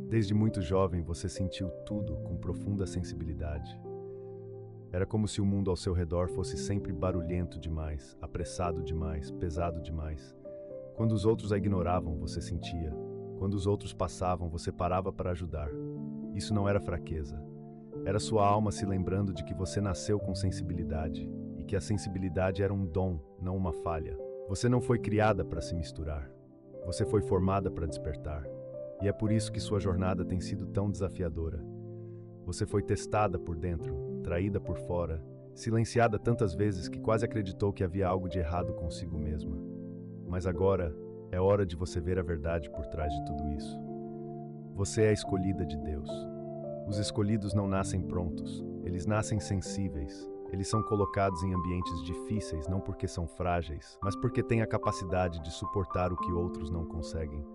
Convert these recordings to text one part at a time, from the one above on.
Desde muito jovem, você sentiu tudo com profunda sensibilidade. Era como se o mundo ao seu redor fosse sempre barulhento demais, apressado demais, pesado demais. Quando os outros a ignoravam, você sentia. Quando os outros passavam, você parava para ajudar. Isso não era fraqueza. Era sua alma se lembrando de que você nasceu com sensibilidade e que a sensibilidade era um dom, não uma falha. Você não foi criada para se misturar. Você foi formada para despertar. E é por isso que sua jornada tem sido tão desafiadora. Você foi testada por dentro, traída por fora, silenciada tantas vezes que quase acreditou que havia algo de errado consigo mesma. Mas agora é hora de você ver a verdade por trás de tudo isso. Você é a escolhida de Deus. Os escolhidos não nascem prontos, eles nascem sensíveis. Eles são colocados em ambientes difíceis não porque são frágeis, mas porque têm a capacidade de suportar o que outros não conseguem.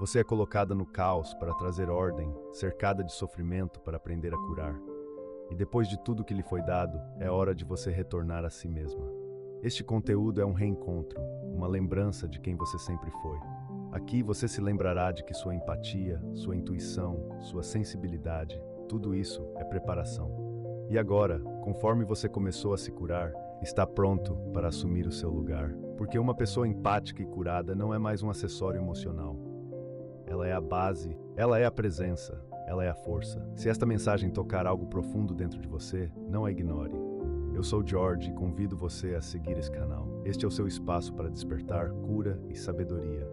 Você é colocada no caos para trazer ordem, cercada de sofrimento para aprender a curar. E depois de tudo que lhe foi dado, é hora de você retornar a si mesma. Este conteúdo é um reencontro, uma lembrança de quem você sempre foi. Aqui você se lembrará de que sua empatia, sua intuição, sua sensibilidade, tudo isso é preparação. E agora, conforme você começou a se curar, está pronto para assumir o seu lugar. Porque uma pessoa empática e curada não é mais um acessório emocional. Ela é a base, ela é a presença, ela é a força. Se esta mensagem tocar algo profundo dentro de você, não a ignore. Eu sou George e convido você a seguir esse canal. Este é o seu espaço para despertar cura e sabedoria.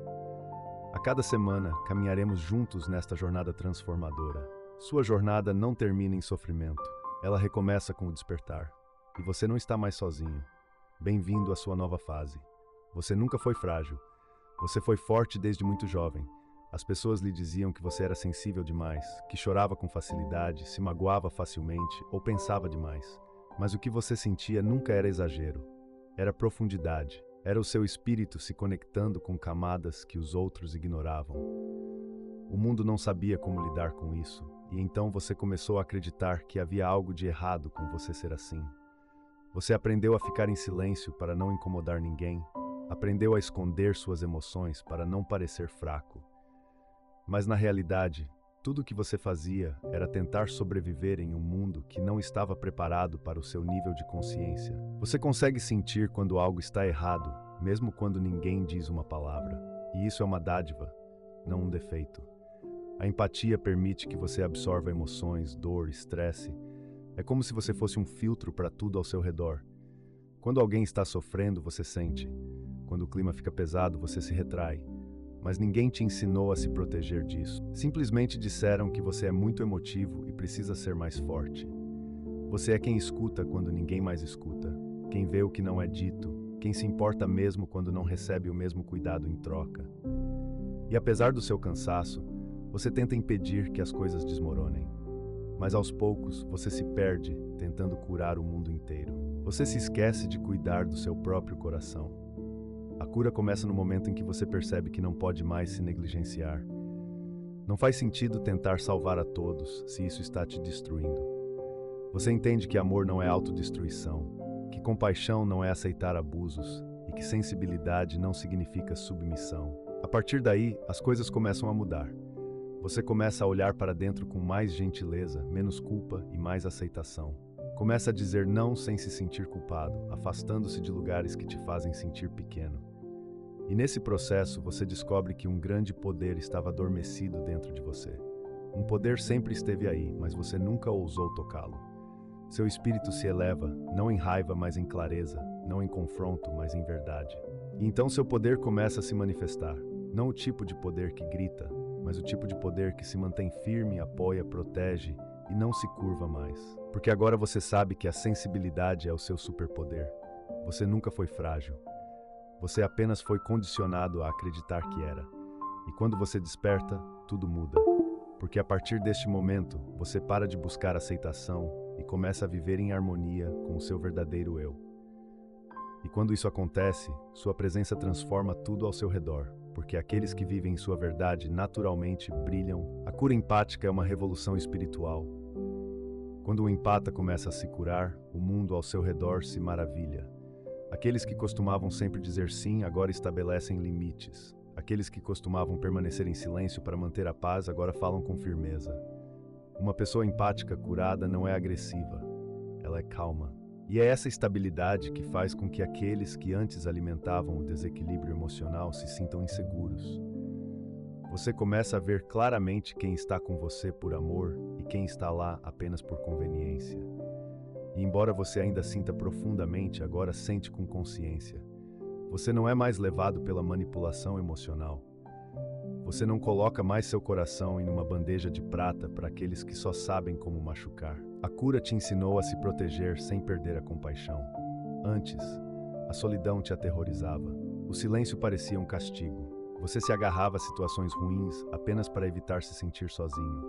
A cada semana, caminharemos juntos nesta jornada transformadora. Sua jornada não termina em sofrimento. Ela recomeça com o despertar. E você não está mais sozinho. Bem-vindo à sua nova fase. Você nunca foi frágil. Você foi forte desde muito jovem. As pessoas lhe diziam que você era sensível demais, que chorava com facilidade, se magoava facilmente ou pensava demais. Mas o que você sentia nunca era exagero. Era profundidade. Era o seu espírito se conectando com camadas que os outros ignoravam. O mundo não sabia como lidar com isso, e então você começou a acreditar que havia algo de errado com você ser assim. Você aprendeu a ficar em silêncio para não incomodar ninguém, aprendeu a esconder suas emoções para não parecer fraco. Mas na realidade, tudo o que você fazia era tentar sobreviver em um mundo que não estava preparado para o seu nível de consciência. Você consegue sentir quando algo está errado, mesmo quando ninguém diz uma palavra. E isso é uma dádiva, não um defeito. A empatia permite que você absorva emoções, dor, estresse. É como se você fosse um filtro para tudo ao seu redor. Quando alguém está sofrendo, você sente. Quando o clima fica pesado, você se retrai. Mas ninguém te ensinou a se proteger disso. Simplesmente disseram que você é muito emotivo e precisa ser mais forte. Você é quem escuta quando ninguém mais escuta, quem vê o que não é dito, quem se importa mesmo quando não recebe o mesmo cuidado em troca. E apesar do seu cansaço, você tenta impedir que as coisas desmoronem. Mas aos poucos, você se perde tentando curar o mundo inteiro. Você se esquece de cuidar do seu próprio coração. A cura começa no momento em que você percebe que não pode mais se negligenciar. Não faz sentido tentar salvar a todos se isso está te destruindo. Você entende que amor não é autodestruição, que compaixão não é aceitar abusos e que sensibilidade não significa submissão. A partir daí, as coisas começam a mudar. Você começa a olhar para dentro com mais gentileza, menos culpa e mais aceitação. Começa a dizer não sem se sentir culpado, afastando-se de lugares que te fazem sentir pequeno. E nesse processo você descobre que um grande poder estava adormecido dentro de você. Um poder sempre esteve aí, mas você nunca ousou tocá-lo. Seu espírito se eleva, não em raiva, mas em clareza, não em confronto, mas em verdade. E então seu poder começa a se manifestar. Não o tipo de poder que grita, mas o tipo de poder que se mantém firme, apoia, protege e não se curva mais. Porque agora você sabe que a sensibilidade é o seu superpoder. Você nunca foi frágil. Você apenas foi condicionado a acreditar que era. E quando você desperta, tudo muda. Porque a partir deste momento, você para de buscar aceitação e começa a viver em harmonia com o seu verdadeiro eu. E quando isso acontece, sua presença transforma tudo ao seu redor, porque aqueles que vivem em sua verdade naturalmente brilham. A cura empática é uma revolução espiritual. Quando o empata começa a se curar, o mundo ao seu redor se maravilha. Aqueles que costumavam sempre dizer sim agora estabelecem limites. Aqueles que costumavam permanecer em silêncio para manter a paz agora falam com firmeza. Uma pessoa empática curada não é agressiva, ela é calma. E é essa estabilidade que faz com que aqueles que antes alimentavam o desequilíbrio emocional se sintam inseguros. Você começa a ver claramente quem está com você por amor e quem está lá apenas por conveniência. E embora você ainda sinta profundamente, agora sente com consciência. Você não é mais levado pela manipulação emocional. Você não coloca mais seu coração em uma bandeja de prata para aqueles que só sabem como machucar. A cura te ensinou a se proteger sem perder a compaixão. Antes, a solidão te aterrorizava. O silêncio parecia um castigo. Você se agarrava a situações ruins apenas para evitar se sentir sozinho.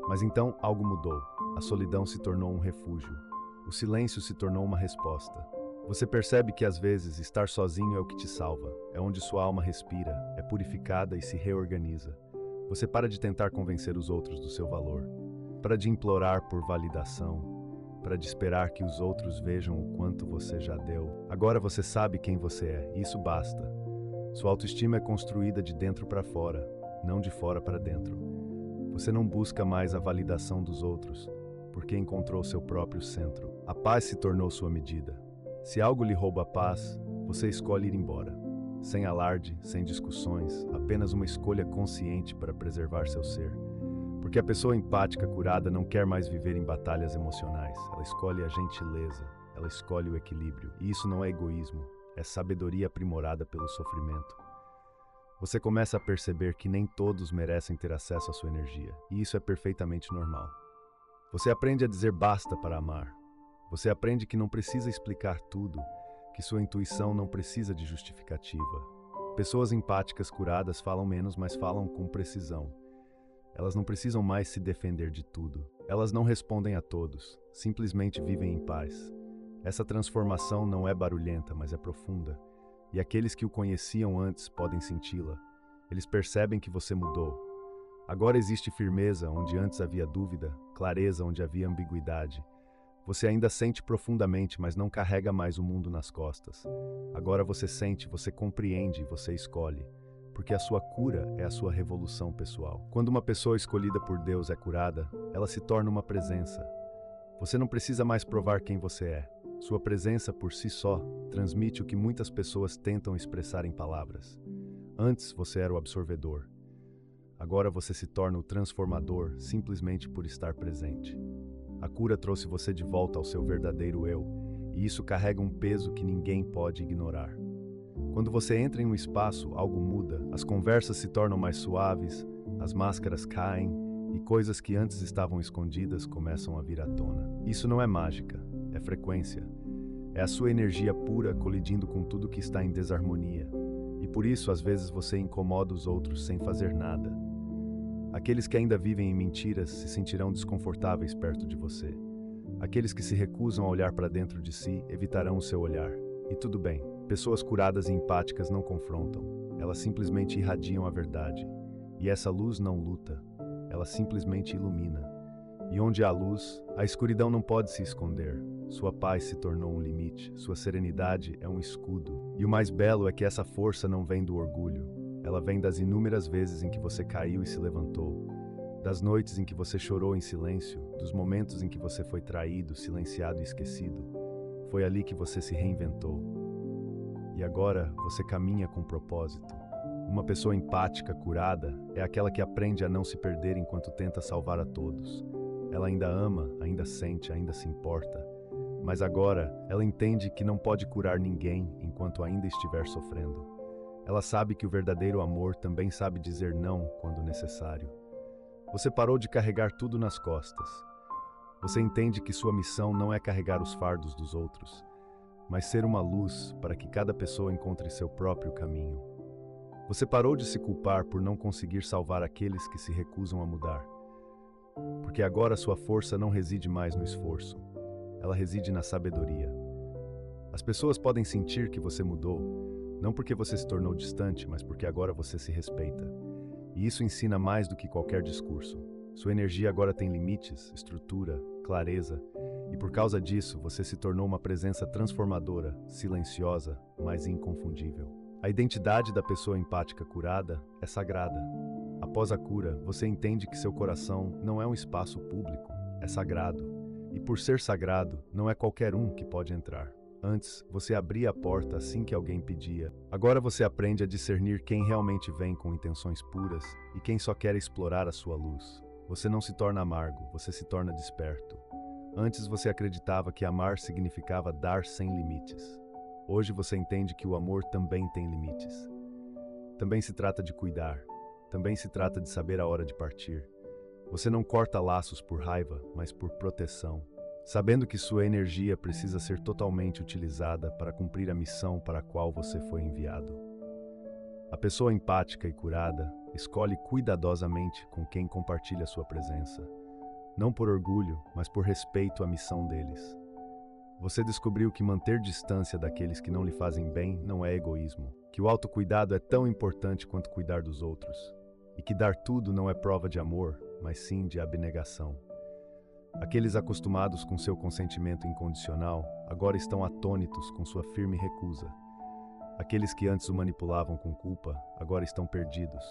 Mas então algo mudou. A solidão se tornou um refúgio. O silêncio se tornou uma resposta. Você percebe que às vezes estar sozinho é o que te salva, é onde sua alma respira, é purificada e se reorganiza. Você para de tentar convencer os outros do seu valor, para de implorar por validação, para de esperar que os outros vejam o quanto você já deu. Agora você sabe quem você é, e isso basta. Sua autoestima é construída de dentro para fora, não de fora para dentro. Você não busca mais a validação dos outros, porque encontrou seu próprio centro. A paz se tornou sua medida. Se algo lhe rouba a paz, você escolhe ir embora. Sem alarde, sem discussões, apenas uma escolha consciente para preservar seu ser. Porque a pessoa empática curada não quer mais viver em batalhas emocionais. Ela escolhe a gentileza, ela escolhe o equilíbrio. E isso não é egoísmo, é sabedoria aprimorada pelo sofrimento. Você começa a perceber que nem todos merecem ter acesso à sua energia, e isso é perfeitamente normal. Você aprende a dizer basta para amar. Você aprende que não precisa explicar tudo, que sua intuição não precisa de justificativa. Pessoas empáticas curadas falam menos, mas falam com precisão. Elas não precisam mais se defender de tudo. Elas não respondem a todos, simplesmente vivem em paz. Essa transformação não é barulhenta, mas é profunda. E aqueles que o conheciam antes podem senti-la. Eles percebem que você mudou. Agora existe firmeza onde antes havia dúvida, clareza onde havia ambiguidade. Você ainda sente profundamente, mas não carrega mais o mundo nas costas. Agora você sente, você compreende e você escolhe. Porque a sua cura é a sua revolução pessoal. Quando uma pessoa escolhida por Deus é curada, ela se torna uma presença. Você não precisa mais provar quem você é. Sua presença por si só transmite o que muitas pessoas tentam expressar em palavras. Antes você era o absorvedor. Agora você se torna o transformador simplesmente por estar presente. A cura trouxe você de volta ao seu verdadeiro eu, e isso carrega um peso que ninguém pode ignorar. Quando você entra em um espaço, algo muda, as conversas se tornam mais suaves, as máscaras caem, e coisas que antes estavam escondidas começam a vir à tona. Isso não é mágica, é frequência. É a sua energia pura colidindo com tudo que está em desarmonia. E por isso, às vezes, você incomoda os outros sem fazer nada. Aqueles que ainda vivem em mentiras se sentirão desconfortáveis perto de você. Aqueles que se recusam a olhar para dentro de si evitarão o seu olhar. E tudo bem, pessoas curadas e empáticas não confrontam. Elas simplesmente irradiam a verdade. E essa luz não luta, ela simplesmente ilumina. E onde há luz, a escuridão não pode se esconder. Sua paz se tornou um limite, sua serenidade é um escudo. E o mais belo é que essa força não vem do orgulho. Ela vem das inúmeras vezes em que você caiu e se levantou, das noites em que você chorou em silêncio, dos momentos em que você foi traído, silenciado e esquecido. Foi ali que você se reinventou. E agora você caminha com propósito. Uma pessoa empática, curada, é aquela que aprende a não se perder enquanto tenta salvar a todos. Ela ainda ama, ainda sente, ainda se importa. Mas agora, ela entende que não pode curar ninguém enquanto ainda estiver sofrendo. Ela sabe que o verdadeiro amor também sabe dizer não quando necessário. Você parou de carregar tudo nas costas. Você entende que sua missão não é carregar os fardos dos outros, mas ser uma luz para que cada pessoa encontre seu próprio caminho. Você parou de se culpar por não conseguir salvar aqueles que se recusam a mudar. Porque agora sua força não reside mais no esforço. Ela reside na sabedoria. As pessoas podem sentir que você mudou, não porque você se tornou distante, mas porque agora você se respeita. E isso ensina mais do que qualquer discurso. Sua energia agora tem limites, estrutura, clareza, e por causa disso você se tornou uma presença transformadora, silenciosa, mas inconfundível. A identidade da pessoa empática curada é sagrada. Após a cura, você entende que seu coração não é um espaço público, é sagrado. E por ser sagrado, não é qualquer um que pode entrar. Antes, você abria a porta assim que alguém pedia. Agora você aprende a discernir quem realmente vem com intenções puras e quem só quer explorar a sua luz. Você não se torna amargo, você se torna desperto. Antes você acreditava que amar significava dar sem limites. Hoje você entende que o amor também tem limites. Também se trata de cuidar. Também se trata de saber a hora de partir. Você não corta laços por raiva, mas por proteção, sabendo que sua energia precisa ser totalmente utilizada para cumprir a missão para a qual você foi enviado. A pessoa empática e curada escolhe cuidadosamente com quem compartilha sua presença, não por orgulho, mas por respeito à missão deles. Você descobriu que manter distância daqueles que não lhe fazem bem não é egoísmo, que o autocuidado é tão importante quanto cuidar dos outros, e que dar tudo não é prova de amor, mas sim de abnegação. Aqueles acostumados com seu consentimento incondicional agora estão atônitos com sua firme recusa. Aqueles que antes o manipulavam com culpa agora estão perdidos.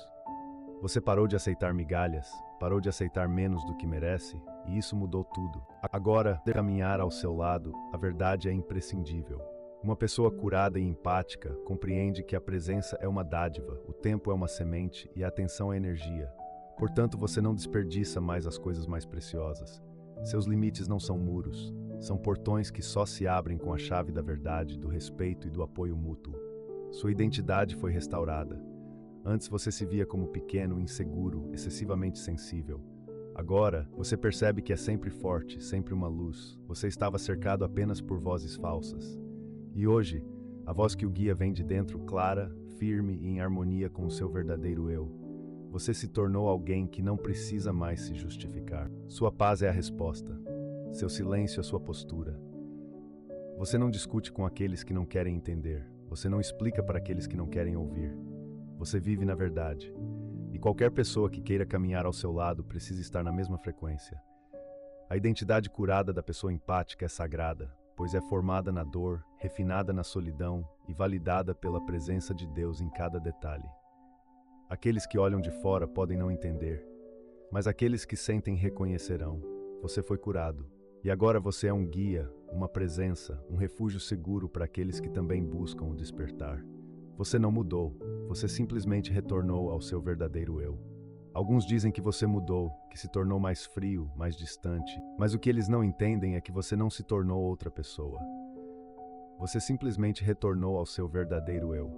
Você parou de aceitar migalhas, parou de aceitar menos do que merece, e isso mudou tudo. Agora, caminhar ao seu lado, a verdade é imprescindível. Uma pessoa curada e empática compreende que a presença é uma dádiva, o tempo é uma semente e a atenção é energia. Portanto, você não desperdiça mais as coisas mais preciosas. Seus limites não são muros, são portões que só se abrem com a chave da verdade, do respeito e do apoio mútuo. Sua identidade foi restaurada. Antes você se via como pequeno, inseguro, excessivamente sensível. Agora, você percebe que é sempre forte, sempre uma luz. Você estava cercado apenas por vozes falsas. E hoje, a voz que o guia vem de dentro, clara, firme e em harmonia com o seu verdadeiro eu. Você se tornou alguém que não precisa mais se justificar. Sua paz é a resposta. Seu silêncio é sua postura. Você não discute com aqueles que não querem entender. Você não explica para aqueles que não querem ouvir. Você vive na verdade. E qualquer pessoa que queira caminhar ao seu lado precisa estar na mesma frequência. A identidade curada da pessoa empática é sagrada, pois é formada na dor, refinada na solidão e validada pela presença de Deus em cada detalhe. Aqueles que olham de fora podem não entender, mas aqueles que sentem reconhecerão. Você foi curado. E agora você é um guia, uma presença, um refúgio seguro para aqueles que também buscam o despertar. Você não mudou, você simplesmente retornou ao seu verdadeiro eu. Alguns dizem que você mudou, que se tornou mais frio, mais distante, mas o que eles não entendem é que você não se tornou outra pessoa. Você simplesmente retornou ao seu verdadeiro eu.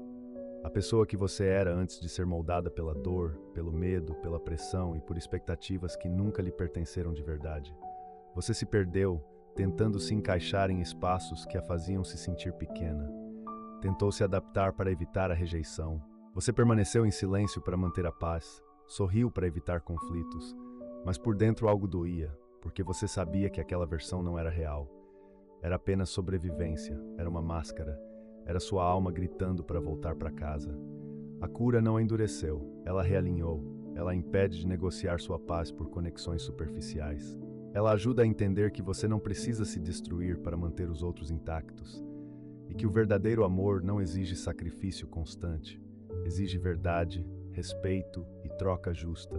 A pessoa que você era antes de ser moldada pela dor, pelo medo, pela pressão e por expectativas que nunca lhe pertenceram de verdade. Você se perdeu, tentando se encaixar em espaços que a faziam se sentir pequena. Tentou se adaptar para evitar a rejeição. Você permaneceu em silêncio para manter a paz, sorriu para evitar conflitos, mas por dentro algo doía, porque você sabia que aquela versão não era real. Era apenas sobrevivência, era uma máscara, era sua alma gritando para voltar para casa. A cura não a endureceu, ela a realinhou, ela a impede de negociar sua paz por conexões superficiais. Ela ajuda a entender que você não precisa se destruir para manter os outros intactos, e que o verdadeiro amor não exige sacrifício constante, exige verdade, respeito e troca justa.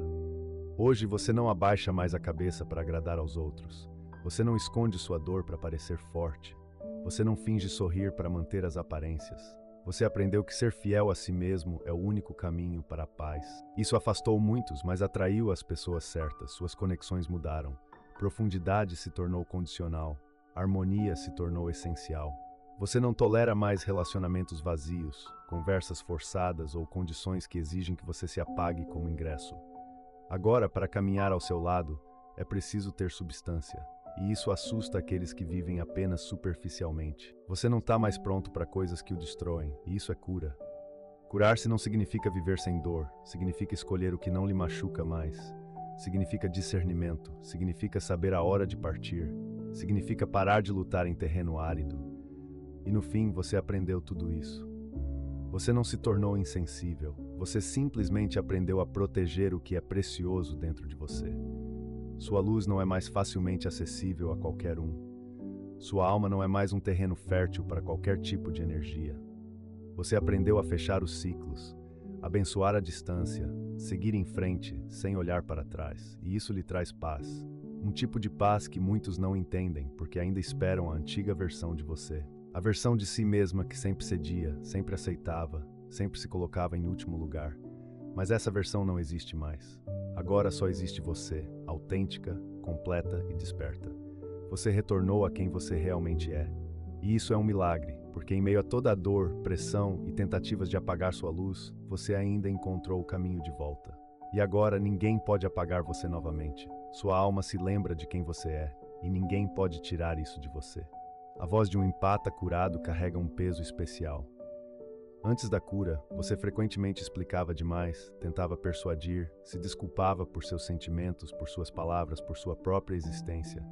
Hoje você não abaixa mais a cabeça para agradar aos outros. Você não esconde sua dor para parecer forte. Você não finge sorrir para manter as aparências. Você aprendeu que ser fiel a si mesmo é o único caminho para a paz. Isso afastou muitos, mas atraiu as pessoas certas. Suas conexões mudaram. Profundidade se tornou condicional. Harmonia se tornou essencial. Você não tolera mais relacionamentos vazios, conversas forçadas ou condições que exigem que você se apague como ingresso. Agora, para caminhar ao seu lado, é preciso ter substância, e isso assusta aqueles que vivem apenas superficialmente. Você não está mais pronto para coisas que o destroem, e isso é cura. Curar-se não significa viver sem dor, significa escolher o que não lhe machuca mais. Significa discernimento, significa saber a hora de partir, significa parar de lutar em terreno árido. E no fim, você aprendeu tudo isso. Você não se tornou insensível, você simplesmente aprendeu a proteger o que é precioso dentro de você. Sua luz não é mais facilmente acessível a qualquer um. Sua alma não é mais um terreno fértil para qualquer tipo de energia. Você aprendeu a fechar os ciclos, abençoar a distância, seguir em frente sem olhar para trás, e isso lhe traz paz. Um tipo de paz que muitos não entendem, porque ainda esperam a antiga versão de você. A versão de si mesma que sempre cedia, sempre aceitava, sempre se colocava em último lugar. Mas essa versão não existe mais. Agora só existe você, autêntica, completa e desperta. Você retornou a quem você realmente é. E isso é um milagre, porque em meio a toda a dor, pressão e tentativas de apagar sua luz, você ainda encontrou o caminho de volta. E agora ninguém pode apagar você novamente. Sua alma se lembra de quem você é, e ninguém pode tirar isso de você. A voz de um empata curado carrega um peso especial. Antes da cura, você frequentemente explicava demais, tentava persuadir, se desculpava por seus sentimentos, por suas palavras, por sua própria existência.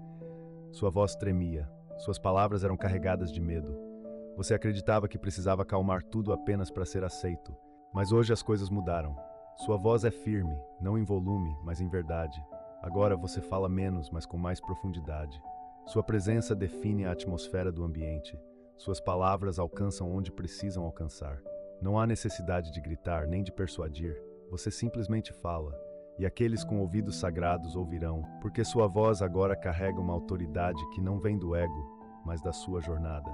Sua voz tremia, suas palavras eram carregadas de medo. Você acreditava que precisava acalmar tudo apenas para ser aceito, mas hoje as coisas mudaram. Sua voz é firme, não em volume, mas em verdade. Agora você fala menos, mas com mais profundidade. Sua presença define a atmosfera do ambiente. Suas palavras alcançam onde precisam alcançar. Não há necessidade de gritar nem de persuadir. Você simplesmente fala. E aqueles com ouvidos sagrados ouvirão, porque sua voz agora carrega uma autoridade que não vem do ego, mas da sua jornada.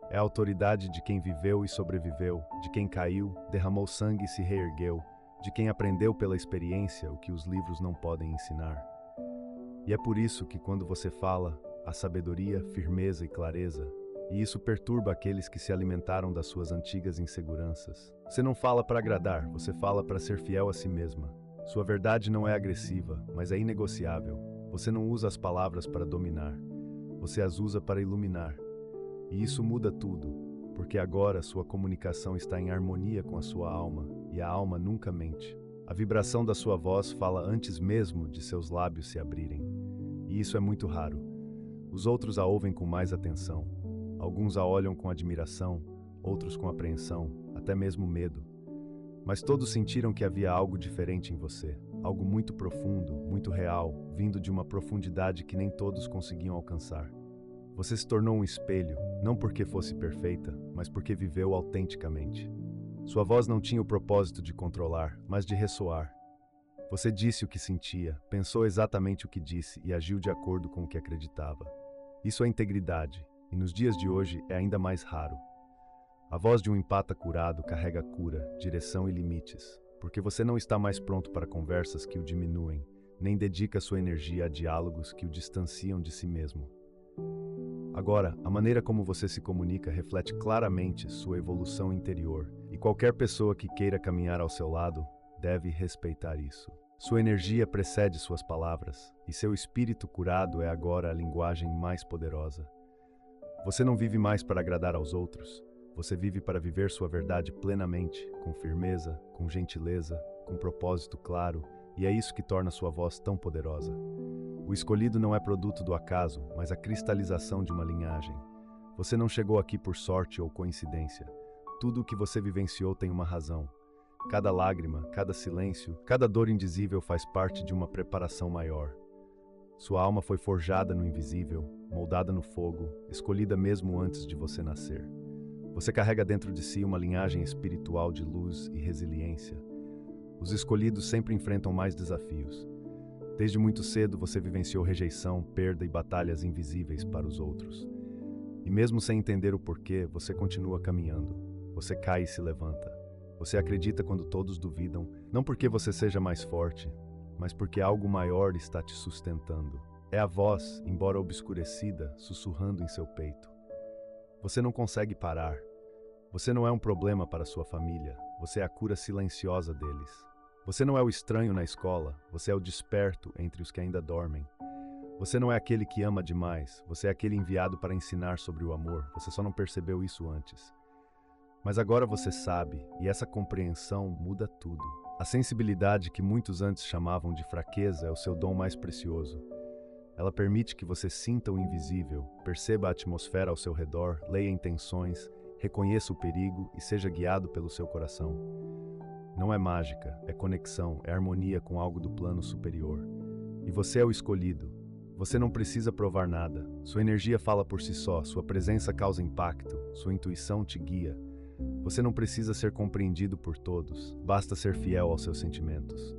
É a autoridade de quem viveu e sobreviveu, de quem caiu, derramou sangue e se reergueu, de quem aprendeu pela experiência o que os livros não podem ensinar. E é por isso que quando você fala, há sabedoria, firmeza e clareza, e isso perturba aqueles que se alimentaram das suas antigas inseguranças. Você não fala para agradar, você fala para ser fiel a si mesma. Sua verdade não é agressiva, mas é inegociável. Você não usa as palavras para dominar, você as usa para iluminar. E isso muda tudo, porque agora sua comunicação está em harmonia com a sua alma, e a alma nunca mente. A vibração da sua voz fala antes mesmo de seus lábios se abrirem. E isso é muito raro. Os outros a ouvem com mais atenção. Alguns a olham com admiração, outros com apreensão, até mesmo medo. Mas todos sentiram que havia algo diferente em você, algo muito profundo, muito real, vindo de uma profundidade que nem todos conseguiam alcançar. Você se tornou um espelho, não porque fosse perfeita, mas porque viveu autenticamente. Sua voz não tinha o propósito de controlar, mas de ressoar. Você disse o que sentia, pensou exatamente o que disse e agiu de acordo com o que acreditava. Isso é integridade, e nos dias de hoje é ainda mais raro. A voz de um empata curado carrega cura, direção e limites, porque você não está mais pronto para conversas que o diminuem, nem dedica sua energia a diálogos que o distanciam de si mesmo. Agora, a maneira como você se comunica reflete claramente sua evolução interior, e qualquer pessoa que queira caminhar ao seu lado deve respeitar isso. Sua energia precede suas palavras, e seu espírito curado é agora a linguagem mais poderosa. Você não vive mais para agradar aos outros, você vive para viver sua verdade plenamente, com firmeza, com gentileza, com propósito claro, e é isso que torna sua voz tão poderosa. O escolhido não é produto do acaso, mas a cristalização de uma linhagem. Você não chegou aqui por sorte ou coincidência. Tudo o que você vivenciou tem uma razão. Cada lágrima, cada silêncio, cada dor indizível faz parte de uma preparação maior. Sua alma foi forjada no invisível, moldada no fogo, escolhida mesmo antes de você nascer. Você carrega dentro de si uma linhagem espiritual de luz e resiliência. Os escolhidos sempre enfrentam mais desafios. Desde muito cedo você vivenciou rejeição, perda e batalhas invisíveis para os outros. E mesmo sem entender o porquê, você continua caminhando. Você cai e se levanta. Você acredita quando todos duvidam, não porque você seja mais forte, mas porque algo maior está te sustentando. É a voz, embora obscurecida, sussurrando em seu peito. Você não consegue parar. Você não é um problema para sua família. Você é a cura silenciosa deles. Você não é o estranho na escola. Você é o desperto entre os que ainda dormem. Você não é aquele que ama demais. Você é aquele enviado para ensinar sobre o amor. Você só não percebeu isso antes. Mas agora você sabe, e essa compreensão muda tudo. A sensibilidade que muitos antes chamavam de fraqueza é o seu dom mais precioso. Ela permite que você sinta o invisível, perceba a atmosfera ao seu redor, leia intenções, reconheça o perigo e seja guiado pelo seu coração. Não é mágica, é conexão, é harmonia com algo do plano superior. E você é o escolhido. Você não precisa provar nada. Sua energia fala por si só, sua presença causa impacto, sua intuição te guia. Você não precisa ser compreendido por todos, basta ser fiel aos seus sentimentos.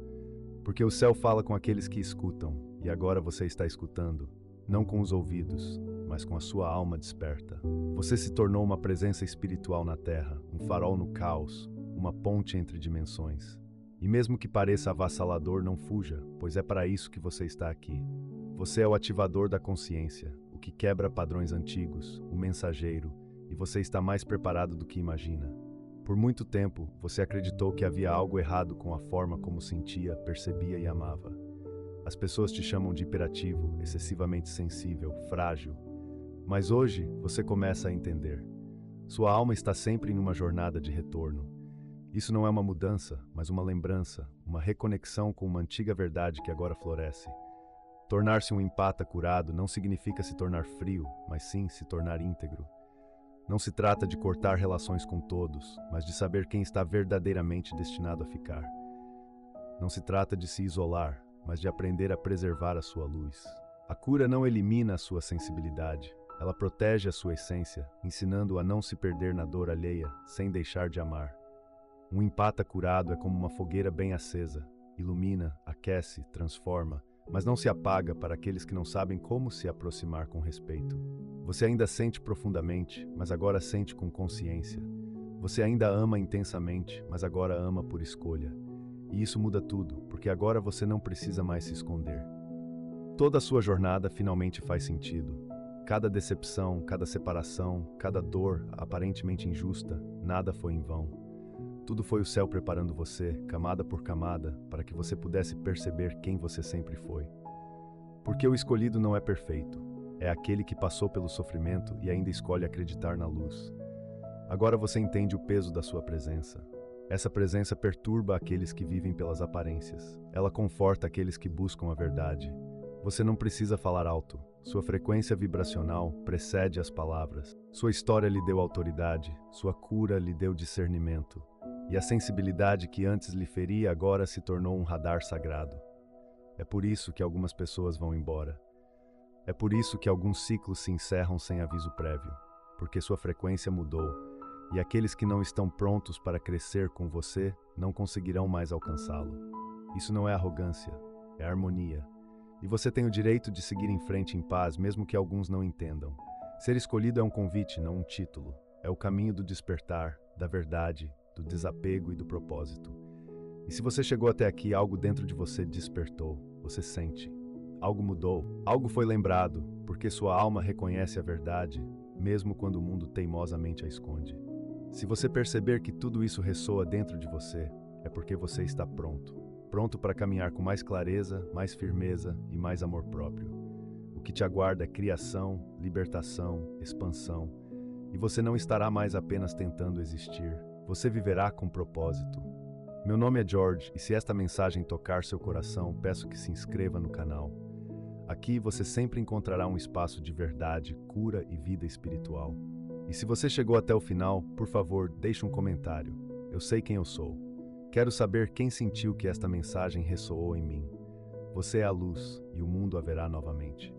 Porque o céu fala com aqueles que escutam, e agora você está escutando, não com os ouvidos, mas com a sua alma desperta. Você se tornou uma presença espiritual na Terra, um farol no caos, uma ponte entre dimensões. E mesmo que pareça avassalador, não fuja, pois é para isso que você está aqui. Você é o ativador da consciência, o que quebra padrões antigos, o mensageiro, e você está mais preparado do que imagina. Por muito tempo, você acreditou que havia algo errado com a forma como sentia, percebia e amava. As pessoas te chamam de hiperativo, excessivamente sensível, frágil. Mas hoje, você começa a entender. Sua alma está sempre em uma jornada de retorno. Isso não é uma mudança, mas uma lembrança, uma reconexão com uma antiga verdade que agora floresce. Tornar-se um empata curado não significa se tornar frio, mas sim se tornar íntegro. Não se trata de cortar relações com todos, mas de saber quem está verdadeiramente destinado a ficar. Não se trata de se isolar, mas de aprender a preservar a sua luz. A cura não elimina a sua sensibilidade, ela protege a sua essência, ensinando-o a não se perder na dor alheia, sem deixar de amar. Um empata curado é como uma fogueira bem acesa, ilumina, aquece, transforma, mas não se apaga para aqueles que não sabem como se aproximar com respeito. Você ainda sente profundamente, mas agora sente com consciência. Você ainda ama intensamente, mas agora ama por escolha. E isso muda tudo, porque agora você não precisa mais se esconder. Toda a sua jornada finalmente faz sentido. Cada decepção, cada separação, cada dor aparentemente injusta, nada foi em vão. Tudo foi o céu preparando você, camada por camada, para que você pudesse perceber quem você sempre foi. Porque o escolhido não é perfeito. É aquele que passou pelo sofrimento e ainda escolhe acreditar na luz. Agora você entende o peso da sua presença. Essa presença perturba aqueles que vivem pelas aparências. Ela conforta aqueles que buscam a verdade. Você não precisa falar alto. Sua frequência vibracional precede as palavras. Sua história lhe deu autoridade. Sua cura lhe deu discernimento. E a sensibilidade que antes lhe feria agora se tornou um radar sagrado. É por isso que algumas pessoas vão embora. É por isso que alguns ciclos se encerram sem aviso prévio, porque sua frequência mudou, e aqueles que não estão prontos para crescer com você não conseguirão mais alcançá-lo. Isso não é arrogância, é harmonia. E você tem o direito de seguir em frente em paz, mesmo que alguns não entendam. Ser escolhido é um convite, não um título. É o caminho do despertar, da verdade, do desapego e do propósito. E se você chegou até aqui, algo dentro de você despertou, você sente. Algo mudou, algo foi lembrado, porque sua alma reconhece a verdade, mesmo quando o mundo teimosamente a esconde. Se você perceber que tudo isso ressoa dentro de você, é porque você está pronto. Pronto para caminhar com mais clareza, mais firmeza e mais amor próprio. O que te aguarda é criação, libertação, expansão. E você não estará mais apenas tentando existir. Você viverá com propósito. Meu nome é George e se esta mensagem tocar seu coração, peço que se inscreva no canal. Aqui você sempre encontrará um espaço de verdade, cura e vida espiritual. E se você chegou até o final, por favor, deixe um comentário. Eu sei quem eu sou. Quero saber quem sentiu que esta mensagem ressoou em mim. Você é a luz e o mundo haverá novamente.